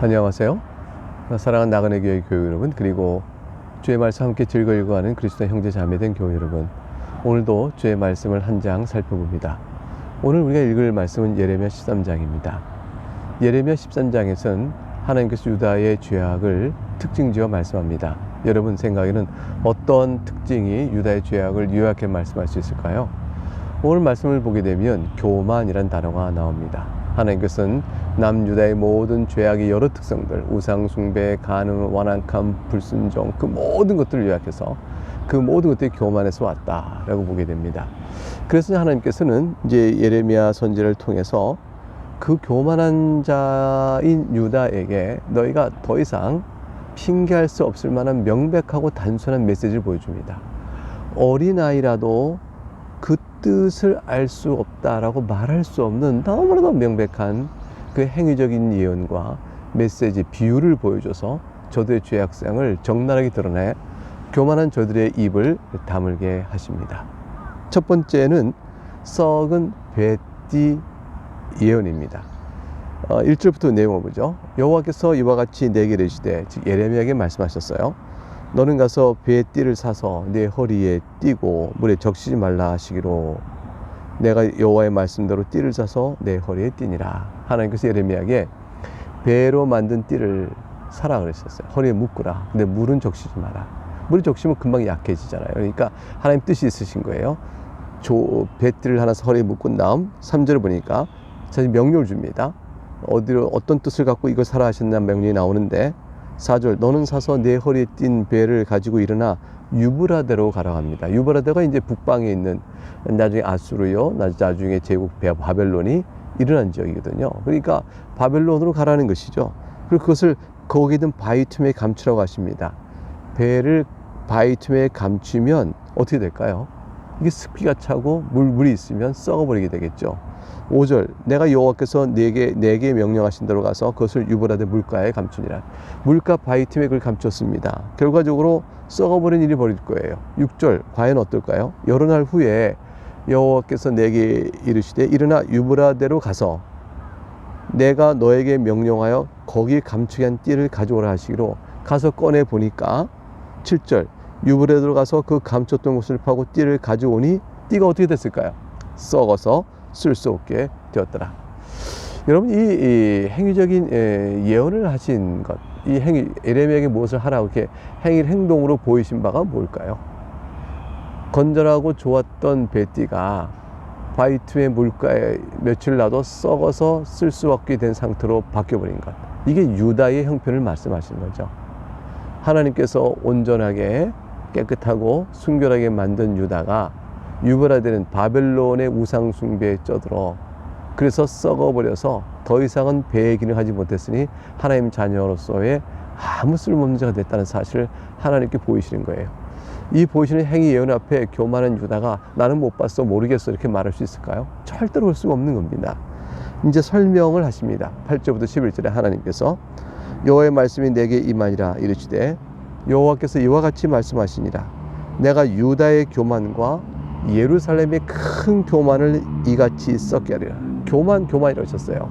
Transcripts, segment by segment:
안녕하세요. 사랑하는 나그네 교회 교회 여러분, 그리고 주의 말씀 함께 즐거이 읽어가는 그리스도 형제 자매된 교회 여러분, 오늘도 주의 말씀을 한 장 살펴봅니다. 오늘 우리가 읽을 말씀은 예레미야 13장입니다. 예레미야 13장에서는 하나님께서 유다의 죄악을 특징지어 말씀합니다. 여러분 생각에는 어떤 특징이 유다의 죄악을 요약해 말씀할 수 있을까요? 오늘 말씀을 보게 되면 교만이란 단어가 나옵니다. 하나님께서는 남유다의 모든 죄악의 여러 특성들, 우상숭배, 간음, 완악함, 불순종, 그 모든 것들을 요약해서 그 모든 것들이 교만에서 왔다라고 보게 됩니다. 그래서 하나님께서는 이제 예레미야 선지를 통해서 그 교만한 자인 유다에게 너희가 더 이상 핑계할 수 없을 만한 명백하고 단순한 메시지를 보여줍니다. 어린아이라도 그 뜻을 알 수 없다라고 말할 수 없는 너무나도 명백한 그 행위적인 예언과 메시지, 비유를 보여줘서 저들의 죄악성을 적나라하게 드러내 교만한 저들의 입을 다물게 하십니다. 첫 번째는 썩은 배띠 예언입니다. 1절부터 내용을 보죠. 여호와께서 이와 같이 내게 이르시되, 즉 예레미야에게 말씀하셨어요. 너는 가서 배띠를 사서 내 허리에 띠고 물에 적시지 말라 하시기로 내가 여호와의 말씀대로 띠를 사서 내 허리에 띠니라. 하나님께서 예레미야에게 배로 만든 띠를 사라 그랬었어요. 허리에 묶으라. 근데 물은 적시지 마라. 물이 적시면 금방 약해지잖아요. 그러니까 하나님 뜻이 있으신 거예요. 배띠를 하나 허리에 묶은 다음 3절을 보니까 사실 명령을 줍니다. 어디로 어떤 뜻을 갖고 이걸 사라 하셨냐는 명령이 나오는데 4절 너는 사서 내 허리에 띈 배를 가지고 일어나 유브라데로 가라 합니다. 유브라데가 이제 북방에 있는 나중에 아수르요, 나중에 제국 바벨론이 일어난 지역이거든요. 그러니까 바벨론으로 가라는 것이죠. 그리고 그것을 거기에 있는 바위 틈에 감추라고 하십니다. 배를 바위 틈에 감추면 어떻게 될까요? 이게 습기가 차고 물이 있으면 썩어버리게 되겠죠. 5절 내가 여호와께서 내게 명령하신 대로 가서 그것을 유브라데 물가에 감추니라. 물가 바위 틈에 그걸 감췄습니다. 결과적으로 썩어버린 일이 벌어질 거예요. 6절 과연 어떨까요? 여러 날 후에 여호와께서 내게 이르시되 일어나 유브라데로 가서 내가 너에게 명령하여 거기 감추게 한 띠를 가져오라 하시기로 가서 꺼내 보니까 7절 유브라데로 가서 그 감췄던 곳을 파고 띠를 가져오니 띠가 어떻게 됐을까요? 썩어서 쓸 수 없게 되었더라. 여러분 이 행위적인 예언을 하신 것, 이 행위 예레미야에게 무엇을 하라고 이렇게 행동으로 보이신 바가 뭘까요? 건전하고 좋았던 배띠가 바위 틈의 물가에 며칠 놔도 썩어서 쓸 수 없게 된 상태로 바뀌어버린 것, 이게 유다의 형편을 말씀하시는 거죠. 하나님께서 온전하게 깨끗하고 순결하게 만든 유다가 유브라데는 바벨론의 우상 숭배에 쩌들어 그래서 썩어버려서 더 이상은 배의 기능을 하지 못했으니 하나님 자녀로서의 아무 쓸모없는 자가 됐다는 사실을 하나님께 보이시는 거예요. 이 보이시는 행위 예언 앞에 교만한 유다가 나는 못 봤어 모르겠어 이렇게 말할 수 있을까요? 절대로 그럴 수가 없는 겁니다. 이제 설명을 하십니다. 8절부터 11절에 하나님께서 여호와의 말씀이 내게 임하니라 이르시되 여호와께서 이와 같이 말씀하시니라. 내가 유다의 교만과 예루살렘의 큰 교만을 이같이 썩게 하리라. 교만이라고 하셨어요.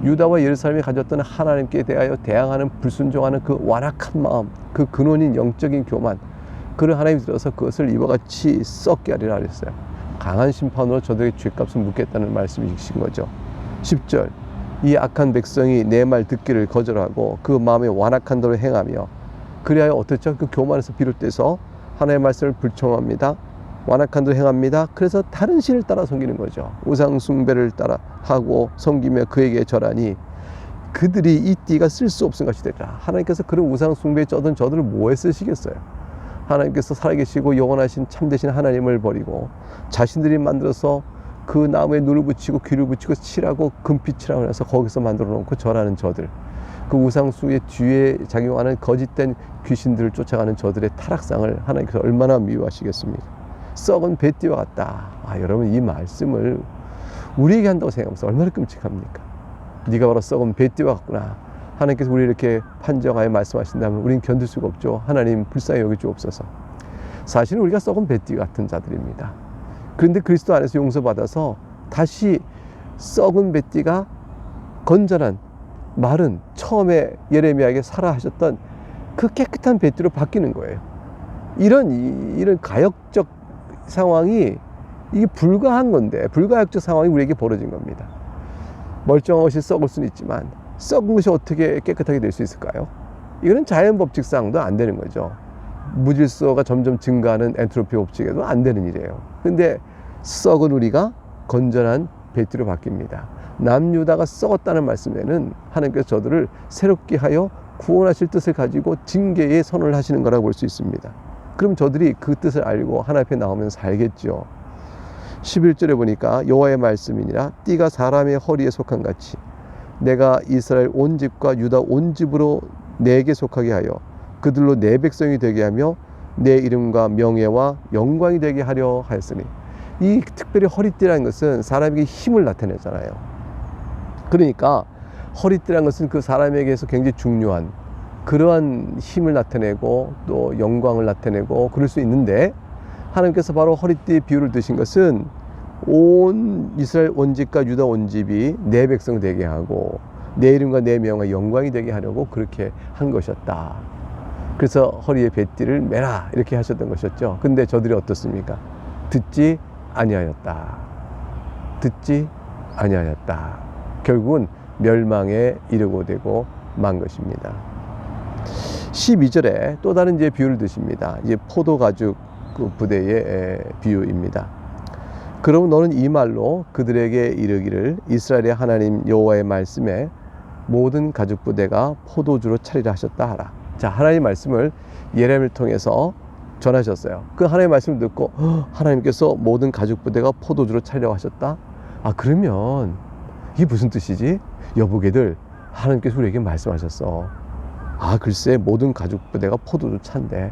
유다와 예루살렘이 가졌던 하나님께 대하여 대항하는 불순종하는 그 완악한 마음, 그 근원인 영적인 교만, 그를 하나님이 들어서 그것을 이와 같이 썩게 하리라 그랬어요. 강한 심판으로 저들의 죄값을 묻겠다는 말씀이신 거죠. 10절 이 악한 백성이 내 말 듣기를 거절하고 그 마음에 완악한 대로 행하며 그리하여 어떻죠? 그 교만에서 비롯돼서 하나님의 말씀을 불청합니다. 완악한 대로 행합니다. 그래서 다른 신을 따라 섬기는 거죠. 우상 숭배를 따라 하고 섬기며 그에게 절하니 그들이 이 띠가 쓸 수 없은 것이 되리라. 하나님께서 그런 우상 숭배에 쩌든 저들을 뭐에 쓰시겠어요? 하나님께서 살아계시고 영원하신 참되신 하나님을 버리고 자신들이 만들어서 그 나무에 눈을 붙이고 귀를 붙이고 칠하고 금빛이라고 해서 거기서 만들어 놓고 절하는 저들, 그 우상숭의 뒤에 작용하는 거짓된 귀신들을 쫓아가는 저들의 타락상을 하나님께서 얼마나 미워하시겠습니까? 썩은 배띠와 같다. 여러분 이 말씀을 우리에게 한다고 생각하면서 얼마나 끔찍합니까? 네가 바로 썩은 배띠와 같구나. 하나님께서 우리 이렇게 판정하여 말씀하신다면 우리는 견딜 수가 없죠. 하나님 불쌍히 여기주옵소서. 사실은 우리가 썩은 배띠 같은 자들입니다. 그런데 그리스도 안에서 용서받아서 다시 썩은 배띠가 건전한 말은 처음에 예레미야에게 사라 하셨던 그 깨끗한 뱃띠로 바뀌는 거예요. 이런 가역적 상황이 이게 불가한 건데, 불가역적 상황이 우리에게 벌어진 겁니다. 멀쩡한 것이 썩을 수는 있지만 썩은 것이 어떻게 깨끗하게 될 수 있을까요? 이거는 자연 법칙상도 안 되는 거죠. 무질서가 점점 증가하는 엔트로피 법칙에도 안 되는 일이에요. 근데 썩은 우리가 건전한 뱃띠로 바뀝니다. 남유다가 썩었다는 말씀에는 하나님께서 저들을 새롭게 하여 구원하실 뜻을 가지고 징계의 선언을 하시는 거라고 볼 수 있습니다. 그럼 저들이 그 뜻을 알고 하나님 앞에 나오면 살겠죠. 11절에 보니까 여호와의 말씀이니라 띠가 사람의 허리에 속한 같이 내가 이스라엘 온 집과 유다 온 집으로 내게 속하게 하여 그들로 내 백성이 되게 하며 내 이름과 명예와 영광이 되게 하려 하였으니, 이 특별히 허리띠라는 것은 사람에게 힘을 나타내잖아요. 그러니까 허리띠라는 것은 그 사람에게서 굉장히 중요한 그러한 힘을 나타내고 또 영광을 나타내고 그럴 수 있는데, 하나님께서 바로 허리띠의 비유를 드신 것은 온 이스라엘 온 집과 유다 온 집이 내 백성 되게 하고 내 이름과 내 명과 영광이 되게 하려고 그렇게 한 것이었다. 그래서 허리에 뱃띠를 매라 이렇게 하셨던 것이었죠. 근데 저들이 어떻습니까? 듣지 아니하였다. 듣지 아니하였다. 결국은 멸망에 이르고 되고 만 것입니다. 12절에 또 다른 이제 비유를 드십니다. 이제 포도 가죽 그 부대의 비유입니다. 그럼 너는 이 말로 그들에게 이르기를 이스라엘의 하나님 여호와의 말씀에 모든 가죽 부대가 포도주로 차리라 하셨다 하라. 자, 하나님의 말씀을 예레미야를 통해서 전하셨어요. 그 하나님의 말씀을 듣고 하나님께서 모든 가죽 부대가 포도주로 차리라고 하셨다. 아, 그러면 이게 무슨 뜻이지? 여보게들, 하나님께서 우리에게 말씀하셨어. 아, 글쎄 모든 가죽 부대가 포도주 찬데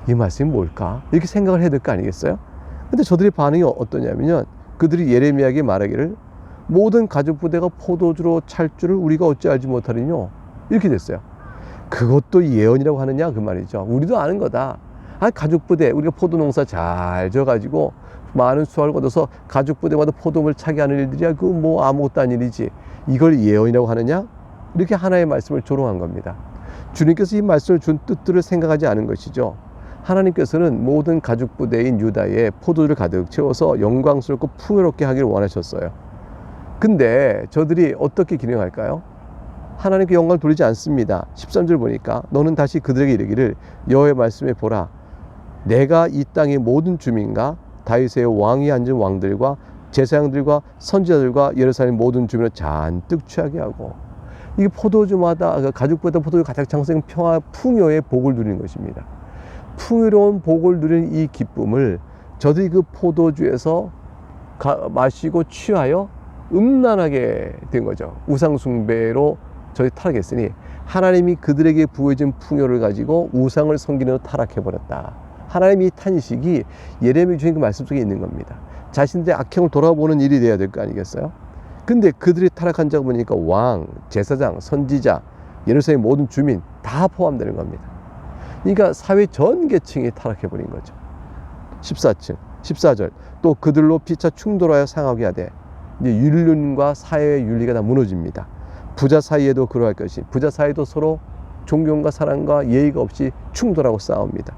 이 말씀이 뭘까? 이렇게 생각을 해야 될 거 아니겠어요? 근데 저들의 반응이 어떠냐면요, 그들이 예레미야에게 말하기를 모든 가죽 부대가 포도주로 찰 줄을 우리가 어찌 알지 못하리뇨, 이렇게 됐어요. 그것도 예언이라고 하느냐 그 말이죠. 우리도 아는 거다. 아, 가죽 부대, 우리가 포도 농사 잘 져가지고 많은 수확을 거둬서 가죽 부대마다 포도를 차게 하는 일들이야, 그 뭐 아무것도 아닌 일이지, 이걸 예언이라고 하느냐? 이렇게 하나의 말씀을 조롱한 겁니다. 주님께서 이 말씀을 준 뜻들을 생각하지 않은 것이죠. 하나님께서는 모든 가죽 부대인 유다에 포도주를 가득 채워서 영광스럽고 풍요롭게 하기를 원하셨어요. 근데 저들이 어떻게 기능할까요? 하나님께 영광을 돌리지 않습니다. 13절 보니까 너는 다시 그들에게 이르기를 여호와의 말씀에 보라, 내가 이 땅의 모든 주민과 다윗의 왕이 앉은 왕들과 제사장들과 선지자들과 예루살렘 모든 주민을 잔뜩 취하게 하고, 이게 포도주마다 가죽보다 포도주 가득 창성 평화 풍요의 복을 누리는 것입니다. 풍요로운 복을 누리는 이 기쁨을 저들이 그 포도주에서 마시고 취하여 음란하게 된 거죠. 우상숭배로 저희 타락했으니 하나님이 그들에게 부어진 풍요를 가지고 우상을 섬기는 타락해버렸다. 하나님이 탄식이 예레미야 주신 그 말씀 속에 있는 겁니다. 자신들의 악행을 돌아보는 일이 돼야 될 거 아니겠어요? 근데 그들이 타락한 자 보니까 왕, 제사장, 선지자, 예루살렘 모든 주민 다 포함되는 겁니다. 그러니까 사회 전 계층이 타락해버린 거죠. 14절 또 그들로 피차 충돌하여 상하게 하되, 이제 윤륜과 사회의 윤리가 다 무너집니다. 부자 사이에도 그러할 것이, 부자 사이도 서로 존경과 사랑과 예의가 없이 충돌하고 싸웁니다.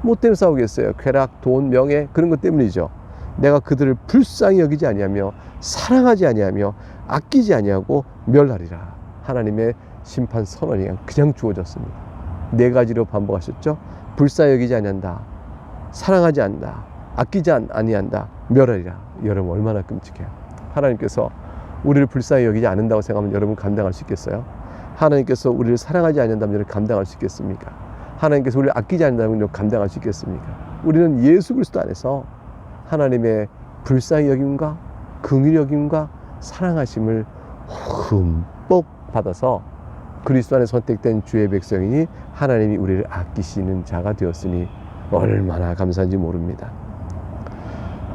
뭐 때문에 싸우겠어요? 쾌락, 돈, 명예, 그런 것 때문이죠. 내가 그들을 불쌍히 여기지 아니하며 사랑하지 아니하며 아끼지 아니하고 멸하리라. 하나님의 심판 선언이 그냥 주어졌습니다. 네 가지로 반복하셨죠. 불쌍히 여기지 아니한다, 사랑하지 않는다, 아끼지 아니한다, 멸하리라. 여러분 얼마나 끔찍해요. 하나님께서 우리를 불쌍히 여기지 않는다고 생각하면 여러분 감당할 수 있겠어요? 하나님께서 우리를 사랑하지 않는다면 여러분 감당할 수 있겠습니까? 하나님께서 우리를 아끼지 않는다면 여러분 감당할 수 있겠습니까? 우리는 예수 그리스도 안에서 하나님의 불쌍히 여김과 긍휼히 여김과 사랑하심을 흠뻑 받아서 그리스도 안에 선택된 주의 백성이니 하나님이 우리를 아끼시는 자가 되었으니 얼마나 감사한지 모릅니다.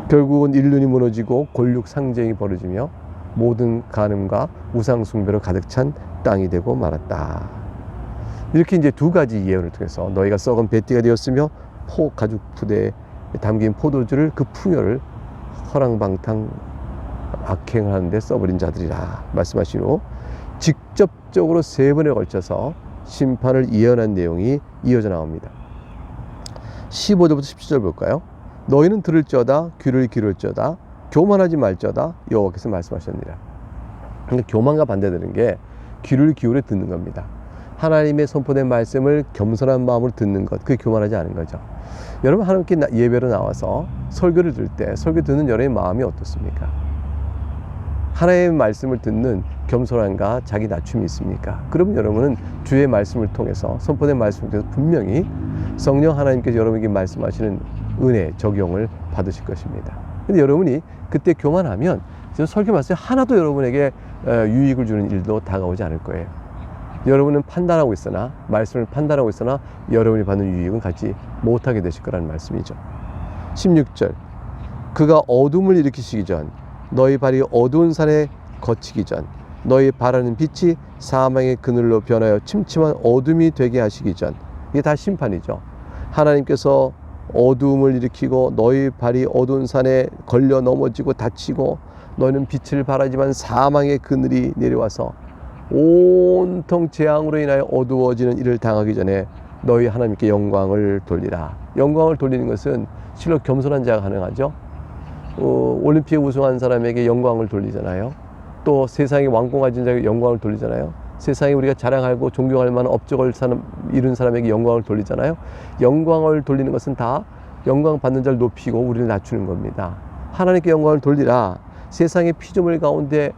결국은 인륜이 무너지고 골육 상쟁이 벌어지며 모든 간음과 우상 숭배로 가득 찬 땅이 되고 말았다. 이렇게 이제 두 가지 예언을 통해서 너희가 썩은 뱃띠가 되었으며 가죽 부대에 담긴 포도주를 그 풍요를 허랑방탕 악행하는 데 써버린 자들이라 말씀하시고, 직접 직접적으로 3번에 걸쳐서 심판을 예언한 내용이 이어져 나옵니다. 15절부터 17절 볼까요? 너희는 들을지어다 귀를 기울일지어다 교만하지 말지어다 여호와께서 말씀하셨느니라. 그러니까 교만과 반대되는 게 귀를 기울여 듣는 겁니다. 하나님의 선포된 말씀을 겸손한 마음으로 듣는 것, 그게 교만하지 않은 거죠. 여러분, 하나님께 예배로 나와서 설교를 들을 때 설교 듣는 여러분의 마음이 어떻습니까? 하나님의 말씀을 듣는 겸손함과 자기 낮춤이 있습니까? 그러면 여러분은 주의 말씀을 통해서, 선포된 말씀을 통해서 분명히 성령 하나님께서 여러분에게 말씀하시는 은혜, 적용을 받으실 것입니다. 근데 여러분이 그때 교만하면 설교 말씀이 하나도 여러분에게 유익을 주는 일도 다가오지 않을 거예요. 여러분은 판단하고 있으나, 말씀을 판단하고 있으나 여러분이 받는 유익은 갖지 못하게 되실 거라는 말씀이죠. 16절, 그가 어둠을 일으키시기 전, 너희 발이 어두운 산에 거치기 전, 너희 바라는 빛이 사망의 그늘로 변하여 침침한 어둠이 되게 하시기 전. 이게 다 심판이죠. 하나님께서 어둠을 일으키고 너희 발이 어두운 산에 걸려 넘어지고 다치고 너희는 빛을 바라지만 사망의 그늘이 내려와서 온통 재앙으로 인하여 어두워지는 일을 당하기 전에 너희 하나님께 영광을 돌리라. 영광을 돌리는 것은 실로 겸손한 자가 가능하죠. 올림픽에 우승한 사람에게 영광을 돌리잖아요. 또 세상에 왕궁 가진 자에게 영광을 돌리잖아요. 세상에 우리가 자랑하고 존경할 만한 업적을 이룬 사람에게 영광을 돌리잖아요. 영광을 돌리는 것은 다 영광 받는 자를 높이고 우리를 낮추는 겁니다. 하나님께 영광을 돌리라. 세상의 피조물 가운데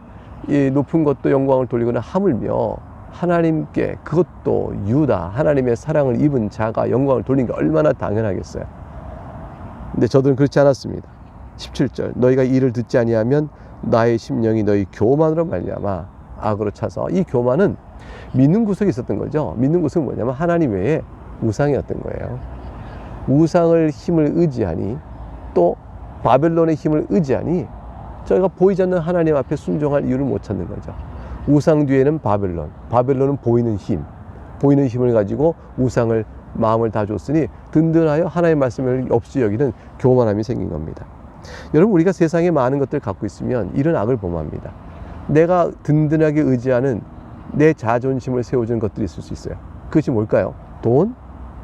이 높은 것도 영광을 돌리거나 하물며 하나님께, 그것도 유다, 하나님의 사랑을 입은 자가 영광을 돌리는 게 얼마나 당연하겠어요. 근데 저들은 그렇지 않았습니다. 17절, 너희가 이를 듣지 아니하면 나의 심령이 너희 교만으로 말미암아 악으로 차서. 이 교만은 믿는 구석이 있었던 거죠. 믿는 구석은 뭐냐면 하나님 외에 우상이었던 거예요. 우상을 힘을 의지하니, 또 바벨론의 힘을 의지하니 저희가 보이지 않는 하나님 앞에 순종할 이유를 못 찾는 거죠. 우상 뒤에는 바벨론, 바벨론은 보이는 힘, 보이는 힘을 가지고 우상을 마음을 다 줬으니 든든하여 하나님의 말씀을 없이 여기는 교만함이 생긴 겁니다. 여러분, 우리가 세상에 많은 것들을 갖고 있으면 이런 악을 범합니다. 내가 든든하게 의지하는 내 자존심을 세워주는 것들이 있을 수 있어요. 그것이 뭘까요? 돈,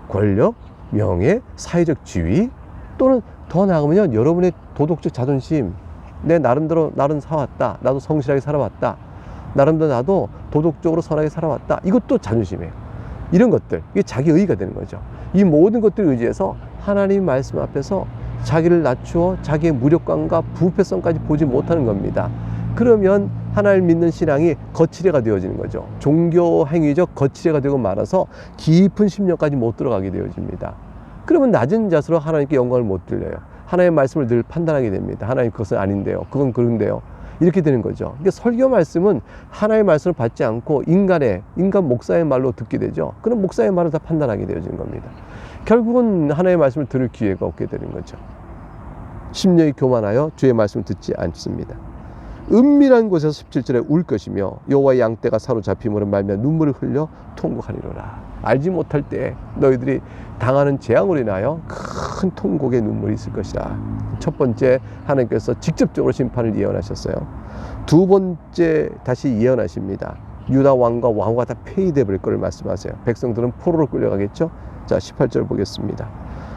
권력, 명예, 사회적 지위, 또는 더 나아가면 여러분의 도덕적 자존심. 내 나름대로 나름 살아왔다. 나도 성실하게 살아왔다. 나름대로 나도 도덕적으로 선하게 살아왔다. 이것도 자존심이에요. 이런 것들, 이게 자기 의의가 되는 거죠. 이 모든 것들을 의지해서 하나님 말씀 앞에서 자기를 낮추어 자기의 무력감과 부패성까지 보지 못하는 겁니다. 그러면 하나님 믿는 신앙이 거칠애가 되어지는 거죠. 종교 행위적 거칠애가 되고 말아서 깊은 심령까지 못 들어가게 되어집니다. 그러면 낮은 자세로 하나님께 영광을 못 드려요. 하나님의 말씀을 늘 판단하게 됩니다. 하나님 그것은 아닌데요. 그건 그런데요. 이렇게 되는 거죠. 그러니까 설교 말씀은 하나님의 말씀을 받지 않고 인간 목사의 말로 듣게 되죠. 그럼 목사의 말을 다 판단하게 되어지는 겁니다. 결국은 하나님의 말씀을 들을 기회가 없게 되는 거죠. 심령이 교만하여 주의 말씀을 듣지 않습니다. 은밀한 곳에서 17절에 울 것이며 여호와의 양떼가 사로잡힘으로 말미암아 눈물을 흘려 통곡하리로라. 알지 못할 때 너희들이 당하는 재앙으로 인하여 큰 통곡의 눈물이 있을 것이다. 첫 번째, 하나님께서 직접적으로 심판을 예언하셨어요. 두 번째, 다시 예언하십니다. 유다 왕과 왕후가 다 폐위되어 버릴 것을 말씀하세요. 백성들은 포로로 끌려가겠죠. 자, 18절 보겠습니다.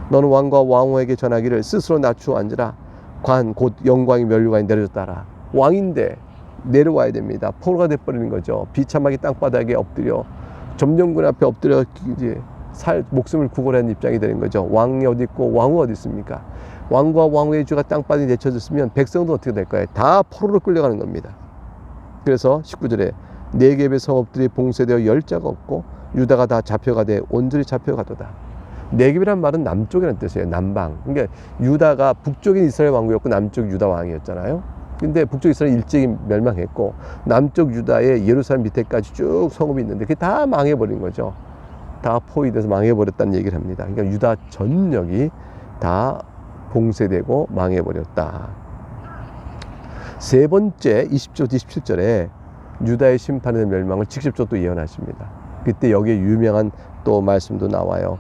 너는 왕과 왕후에게 전하기를 스스로 낮추어 앉으라. 관 곧 영광이 면류관이 내려졌다라. 왕인데 내려와야 됩니다. 포로가 돼버리는 거죠. 비참하게 땅바닥에 엎드려 점령군 앞에 엎드려 이제 목숨을 구걸하는 입장이 되는 거죠. 왕이 어디 있고 왕후 어디 있습니까? 왕과 왕후의 주가 땅바닥에 내쳐졌으면 백성도 어떻게 될까요? 다 포로로 끌려가는 겁니다. 그래서 19절에 네겝의 성읍들이 봉쇄되어 열자가 없고 유다가 다 잡혀가되 온전히 잡혀가도다. 네겝이란 말은 남쪽이라는 뜻이에요. 남방. 그러니까 유다가 북쪽인 이스라엘 왕국이었고 남쪽 유다 왕이었잖아요. 근데 북쪽 이스라엘 일찍이 멸망했고 남쪽 유다의 예루살렘 밑에까지 쭉 성읍이 있는데 그게 다 망해버린 거죠. 다 포위돼서 망해버렸다는 얘기를 합니다. 그러니까 유다 전역이 다 봉쇄되고 망해버렸다. 세 번째 20절 27절에 유다의 심판의 멸망을 직접적으로 또 예언하십니다. 그때 여기에 유명한 또 말씀도 나와요.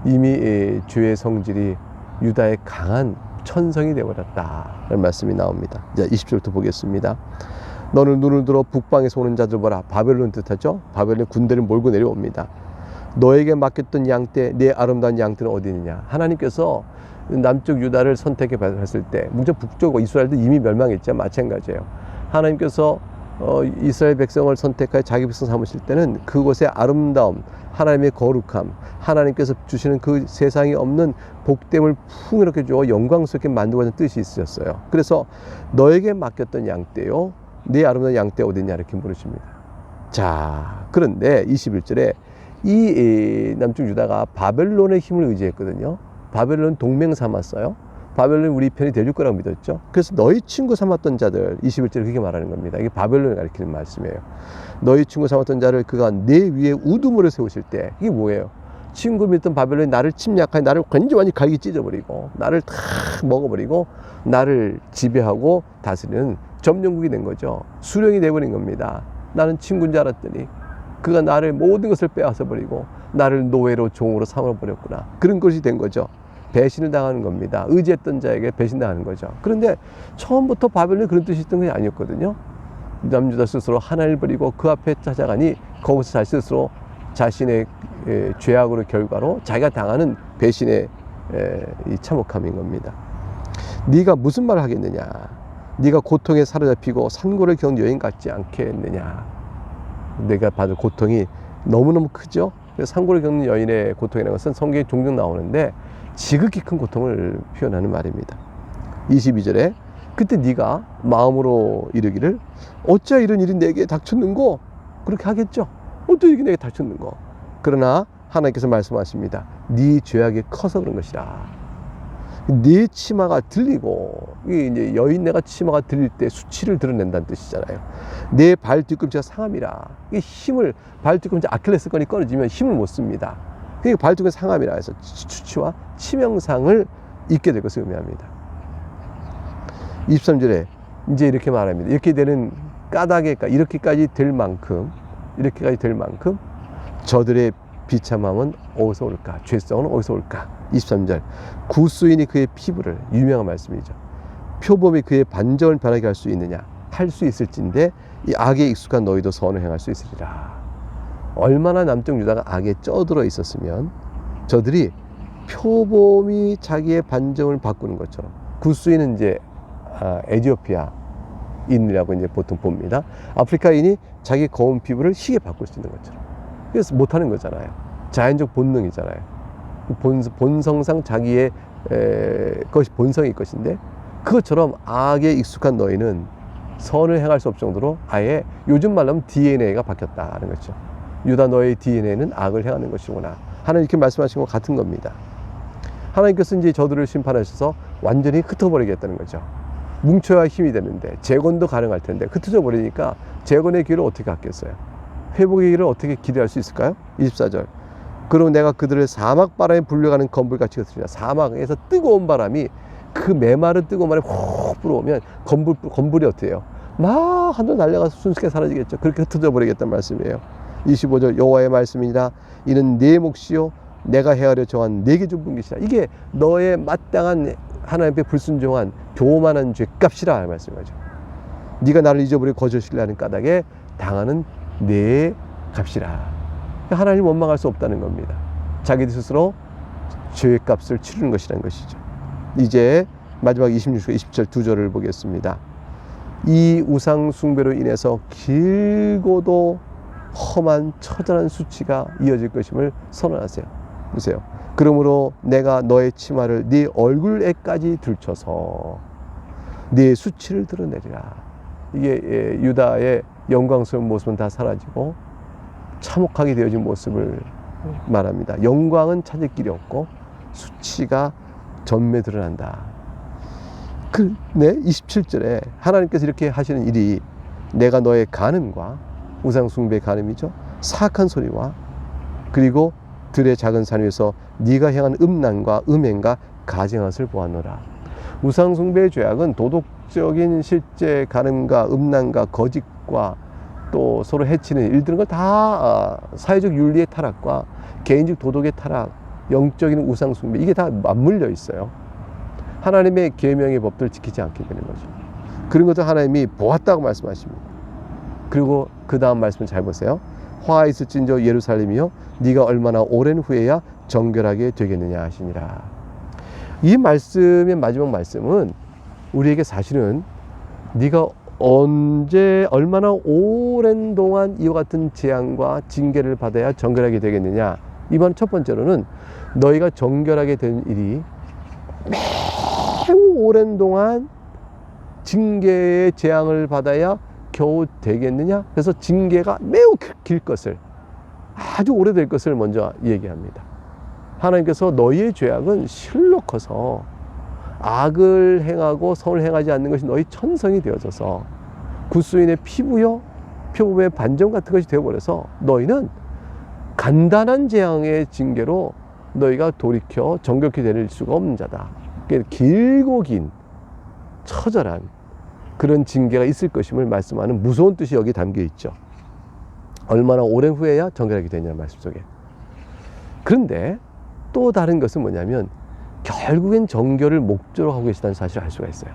이미 주의 성질이 유다의 강한 천성이 되어버렸다 라는 말씀이 나옵니다. 자, 20절부터 보겠습니다. 너는 눈을 들어 북방에서 오는 자들 보라. 바벨론 뜻하죠. 바벨론 군대를 몰고 내려옵니다. 너에게 맡겼던 양떼, 내 아름다운 양떼는 어디 있느냐. 하나님께서 남쪽 유다를 선택해 봤을 때, 물론 북쪽 이스라엘도 이미 멸망했죠. 마찬가지예요. 하나님께서 이스라엘 백성을 선택하여 자기 백성 삼으실 때는 그곳의 아름다움, 하나님의 거룩함, 하나님께서 주시는 그 세상에 없는 복됨을 풍요롭게 주어 영광스럽게 만들고자 뜻이 있으셨어요. 그래서 너에게 맡겼던 양떼요, 네 아름다운 양떼 어딨냐 이렇게 물으십니다. 자, 그런데 21절에 이 남쪽 유다가 바벨론의 힘을 의지했거든요. 바벨론 동맹 삼았어요. 바벨론이 우리 편이 돼줄 거라고 믿었죠. 그래서 너희 친구 삼았던 자들, 21절에 그렇게 말하는 겁니다. 이게 바벨론을 가리키는 말씀이에요. 너희 친구 삼았던 자를 그가 내 위에 우두머리를 세우실 때, 이게 뭐예요? 친구를 믿던 바벨론이 나를 침략하여 나를 완전히 갈기 찢어버리고 나를 다 먹어버리고 나를 지배하고 다스리는 점령국이 된 거죠. 수령이 돼버린 겁니다. 나는 친구인 줄 알았더니 그가 나를 모든 것을 빼앗아 버리고 나를 노예로 종으로 삼아버렸구나. 그런 것이 된 거죠. 배신을 당하는 겁니다. 의지했던 자에게 배신당하는 거죠. 그런데 처음부터 바벨론이 그런 뜻이 있던 것이 아니었거든요. 남유다 스스로 하나님을 버리고 그 앞에 찾아가니 거기서 자신 스스로 자신의 죄악으로 결과로 자기가 당하는 배신의 이 참혹함인 겁니다. 네가 무슨 말을 하겠느냐. 네가 고통에 사로잡히고 산고를 겪는 여인 같지 않겠느냐. 내가 받을 고통이 너무너무 크죠. 산고를 겪는 여인의 고통이라는 것은 성경에 종종 나오는데 지극히 큰 고통을 표현하는 말입니다. 22절에 그때 네가 마음으로 이르기를 어찌 이런 일이 내게 닥쳤는고, 그렇게 하겠죠. 어떻게 이게 내게 닥쳤는고. 그러나 하나님께서 말씀하십니다. 네 죄악이 커서 그런 것이라. 네 치마가 들리고, 이제 여인네가 치마가 들릴 때 수치를 드러낸다는 뜻이잖아요. 내 발 뒤꿈치가 상함이라. 이 힘을, 발 뒤꿈치 아킬레스건이 끊어지면 힘을 못 씁니다. 그러니까 발 뒤꿈치 상함이라 해서 수치와 치명상을 입게 될 것을 의미합니다. 23절에 이제 이렇게 말합니다. 이렇게 되는 까닭에, 이렇게까지 될 만큼 저들의 비참함은 어디서 올까? 죄성은 어디서 올까? 23절 구수인이 그의 피부를, 유명한 말씀이죠. 표범이 그의 반정을 변하게 할 수 있느냐? 할 수 있을진데 이 악에 익숙한 너희도 선을 행할 수 있으리라. 얼마나 남쪽 유다가 악에 쪄들어 있었으면 저들이 표범이 자기의 반정을 바꾸는 것처럼, 구수인은 이제 에티오피아인이라고 이제 보통 봅니다. 아프리카인이 자기 거운 피부를 희게 바꿀 수 있는 것처럼. 그래서 못하는 거잖아요. 자연적 본능이잖아요. 본성상 자기의 것이 본성일 것인데, 그것처럼 악에 익숙한 너희는 선을 행할 수 없을 정도로 아예 요즘 말로 하면 DNA가 바뀌었다는 거죠. 유다 너의 DNA는 악을 행하는 것이구나. 하나님 이렇게 말씀하신 것 같은 겁니다. 하나님께서 이제 저들을 심판하셔서 완전히 흩어버리겠다는 거죠. 뭉쳐야 힘이 되는데, 재건도 가능할 텐데 흩어져 버리니까 재건의 길을 어떻게 갖겠어요? 회복의 길을 어떻게 기대할 수 있을까요? 24절 그리고 내가 그들을 사막 바람에 불려가는 건불같이 흩으리라. 사막에서 뜨거운 바람이, 그 메마른 뜨거운 바람이 훅 불어오면 건불이 어떻게 해요? 막 한쪽 날려가서 순식간에 사라지겠죠. 그렇게 흩어져 버리겠다는 말씀이에요. 25절 여호와의 말씀이니라. 이는 내 몫이요 내가 헤아려 정한 내게 준 분깃이라. 이게 너의 마땅한 하나님 앞에 불순종한 교만한 죄값이라 말씀하죠. 네가 나를 잊어버리고 거절 신뢰하는 까닭에 당하는 내 값이라. 하나님 원망할 수 없다는 겁니다. 자기들 스스로 죄값을 치르는 것이라는 것이죠. 이제 마지막 26절 20절 두 절을 보겠습니다. 이 우상 숭배로 인해서 길고도 험한 처절한 수치가 이어질 것임을 선언하세요. 보세요. 그러므로 내가 너의 치마를 네 얼굴에까지 들쳐서 네 수치를 드러내리라. 이게 유다의 영광스러운 모습은 다 사라지고 참혹하게 되어진 모습을 말합니다. 영광은 찾을 길이 없고 수치가 전매 드러난다. 네, 27절에 하나님께서 이렇게 하시는 일이 내가 너의 간음과 우상 숭배의 간음이죠. 사악한 소리와 그리고 들의 작은 산 위에서 네가 향한 음란과 음행과 가증한 것을 보았노라. 우상 숭배의 죄악은 도덕적인 실제 간음과 음란과 거짓과 또 서로 해치는 일들은 걸 다 사회적 윤리의 타락과 개인적 도덕의 타락, 영적인 우상 숭배, 이게 다 맞물려 있어요. 하나님의 계명의 법들을 지키지 않게 되는 거죠. 그런 것도 하나님이 보았다고 말씀하십니다. 그리고 그 다음 말씀 잘 보세요. 화 있을진저 예루살렘이여 네가 얼마나 오랜 후에야 정결하게 되겠느냐 하시니라. 이 말씀의 마지막 말씀은 우리에게 사실은 네가 언제 얼마나 오랜 동안 이와 같은 재앙과 징계를 받아야 정결하게 되겠느냐. 이번 첫 번째로는 너희가 정결하게 된 일이 매우 오랜 동안 징계의 재앙을 받아야 겨우 되겠느냐. 그래서 징계가 매우 길 것을, 아주 오래될 것을 먼저 얘기합니다. 하나님께서 너희의 죄악은 실로 커서 악을 행하고 선을 행하지 않는 것이 너희 천성이 되어져서 구수인의 피부요 표범의 반점 같은 것이 되어버려서 너희는 간단한 재앙의 징계로 너희가 돌이켜 정결케 될 수가 없는 자다. 길고 긴 처절한 그런 징계가 있을 것임을 말씀하는 무서운 뜻이 여기 담겨 있죠. 얼마나 오랜 후에야 정결하게 되냐는 말씀 속에. 그런데 또 다른 것은 뭐냐면 결국엔 정결을 목적으로 하고 계시다는 사실을 알 수가 있어요.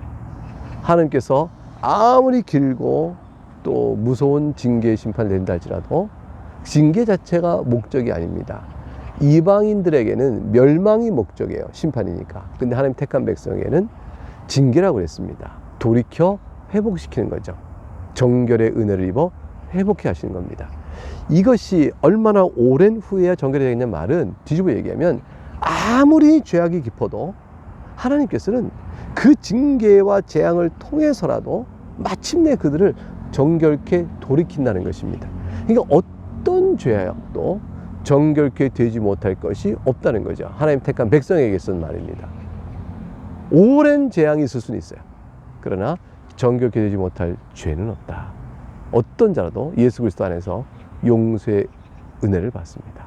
하나님께서 아무리 길고 또 무서운 징계의 심판을 낸다 할지라도 징계 자체가 목적이 아닙니다. 이방인들에게는 멸망이 목적이에요. 심판이니까. 근데 하나님 택한 백성에게는 징계라고 그랬습니다. 돌이켜 회복시키는 거죠. 정결의 은혜를 입어 회복해 하시는 겁니다. 이것이 얼마나 오랜 후에야 정결이 되겠냐는 말은 뒤집어 얘기하면 아무리 죄악이 깊어도 하나님께서는 그 징계와 재앙을 통해서라도 마침내 그들을 정결케 돌이킨다는 것입니다. 그러니까 어떤 죄악도 정결케 되지 못할 것이 없다는 거죠. 하나님 택한 백성에게 쓴 말입니다. 오랜 재앙이 있을 수는 있어요. 그러나 정결케 되지 못할 죄는 없다. 어떤 자라도 예수 그리스도 안에서 용서의 은혜를 받습니다.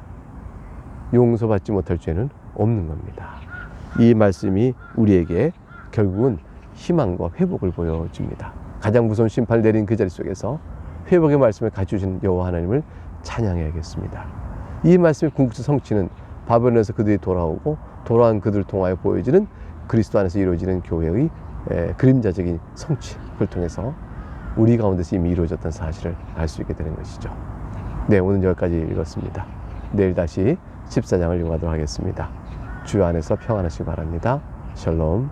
용서받지 못할 죄는 없는 겁니다. 이 말씀이 우리에게 결국은 희망과 회복을 보여줍니다. 가장 무서운 심판을 내린 그 자리 속에서 회복의 말씀을 가져주신 여호와 하나님을 찬양해야겠습니다. 이 말씀의 궁극적 성취는 바벨론에서 그들이 돌아오고 돌아온 그들을 통하여 보여지는 그리스도 안에서 이루어지는 교회의 그림자적인 성취를 통해서 우리 가운데서 이미 이루어졌다는 사실을 알 수 있게 되는 것이죠. 네, 오늘 여기까지 읽었습니다. 내일 다시 14장을 읽어가도록 하겠습니다. 주 안에서 평안하시기 바랍니다. 샬롬.